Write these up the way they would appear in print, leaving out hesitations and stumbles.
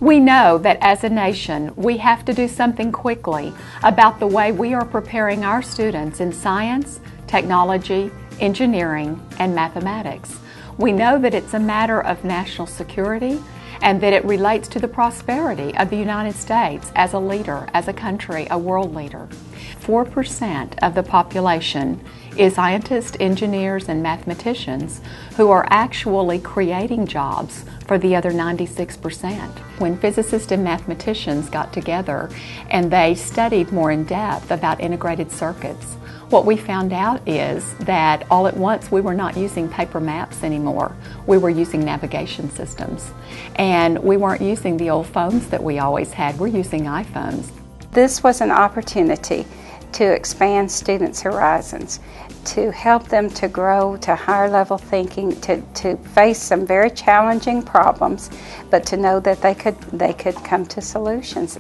We know that as a nation, we have to do something quickly about the way we are preparing our students in science, technology, engineering, and mathematics. We know that it's a matter of national security and that it relates to the prosperity of the United States as a leader, as a country, a world leader. 4% of the population is scientists, engineers, and mathematicians who are actually creating jobs for the other 96%. When physicists and mathematicians got together and they studied more in depth about integrated circuits, what we found out is that all at once we were not using paper maps anymore. We were using navigation systems. And we weren't using the old phones that we always had. We're using iPhones. This was an opportunity to expand students' horizons, to help them to grow to higher level thinking, to face some very challenging problems, but to know that they could come to solutions.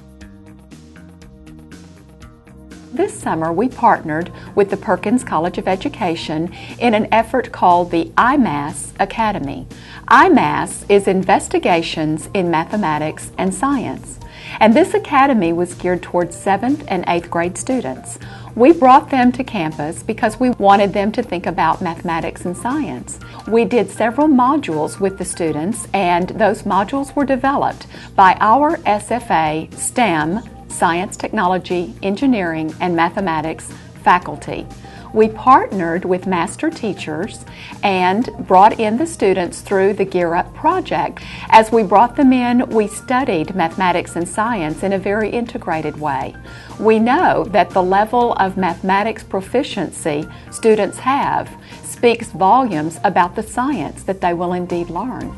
This summer, we partnered with the Perkins College of Education in an effort called the iMAS Academy. iMAS is Investigations in Mathematics and Science. And this academy was geared towards 7th and 8th grade students. We brought them to campus because we wanted them to think about mathematics and science. We did several modules with the students, and those modules were developed by our SFA STEM, Science, Technology, Engineering, and Mathematics faculty. We partnered with master teachers and brought in the students through the Gear Up project. As we brought them in, we studied mathematics and science in a very integrated way. We know that the level of mathematics proficiency students have speaks volumes about the science that they will indeed learn.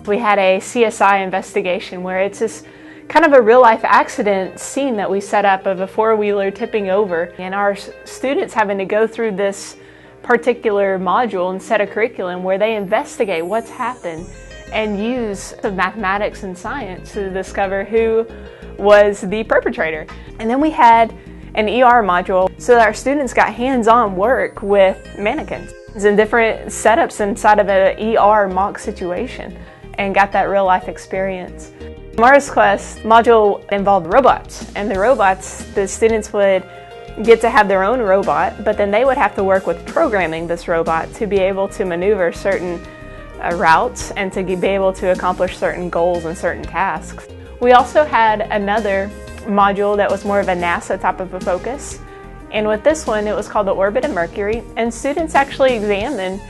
We had a CSI investigation where it's this kind of a real-life accident scene that we set up of a four-wheeler tipping over, and our students having to go through this particular module and set a curriculum where they investigate what's happened and use the mathematics and science to discover who was the perpetrator. And then we had an ER module so that our students got hands-on work with mannequins and different setups inside of an ER mock situation, and got that real-life experience. Mars Quest module involved robots, and the students would get to have their own robot, but then they would have to work with programming this robot to be able to maneuver certain routes and to be able to accomplish certain goals and certain tasks. We also had another module that was more of a NASA type of a focus, and with this one it was called the Orbit of Mercury, and students actually examined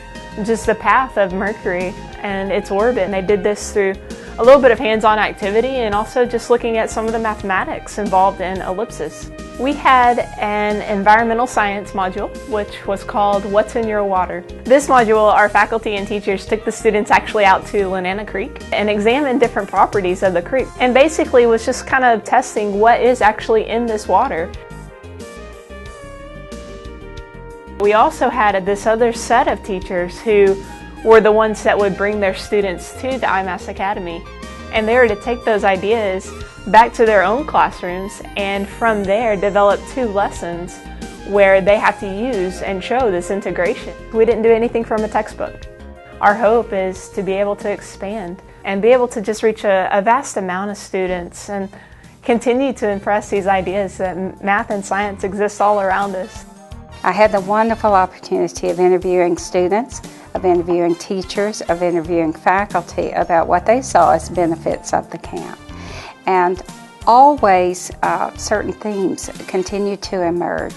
just the path of Mercury and its orbit. And they did this through a little bit of hands-on activity and also just looking at some of the mathematics involved in ellipses. We had an environmental science module, which was called What's in Your Water? This module, our faculty and teachers took the students actually out to Lenana Creek and examined different properties of the creek, and basically was just kind of testing what is actually in this water. We also had this other set of teachers who were the ones that would bring their students to the iMAS Academy, and they were to take those ideas back to their own classrooms and from there develop 2 lessons where they have to use and show this integration. We didn't do anything from a textbook. Our hope is to be able to expand and be able to just reach a vast amount of students and continue to impress these ideas that math and science exist all around us. I had the wonderful opportunity of interviewing students, of interviewing teachers, of interviewing faculty about what they saw as benefits of the camp. And always certain themes continue to emerge.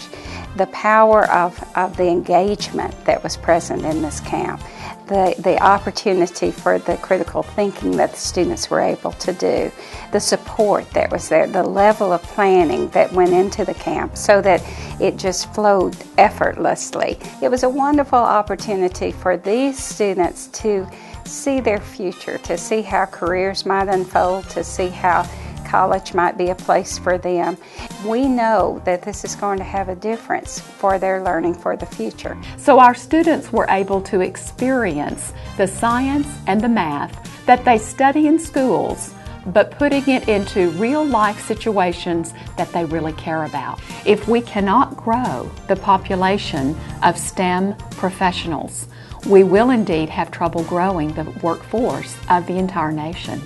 The power of the engagement that was present in this camp, the opportunity for the critical thinking that the students were able to do, the support that was there, the level of planning that went into the camp so that it just flowed effortlessly. It was a wonderful opportunity for these students to see their future, to see how careers might unfold, to see how college might be a place for them. We know that this is going to have a difference for their learning for the future. So our students were able to experience the science and the math that they study in schools, but putting it into real life situations that they really care about. If we cannot grow the population of STEM professionals, we will indeed have trouble growing the workforce of the entire nation.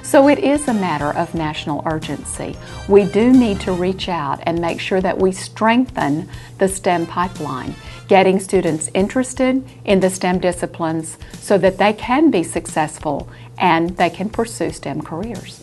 So it is a matter of national urgency. We do need to reach out and make sure that we strengthen the STEM pipeline, getting students interested in the STEM disciplines so that they can be successful and they can pursue STEM careers.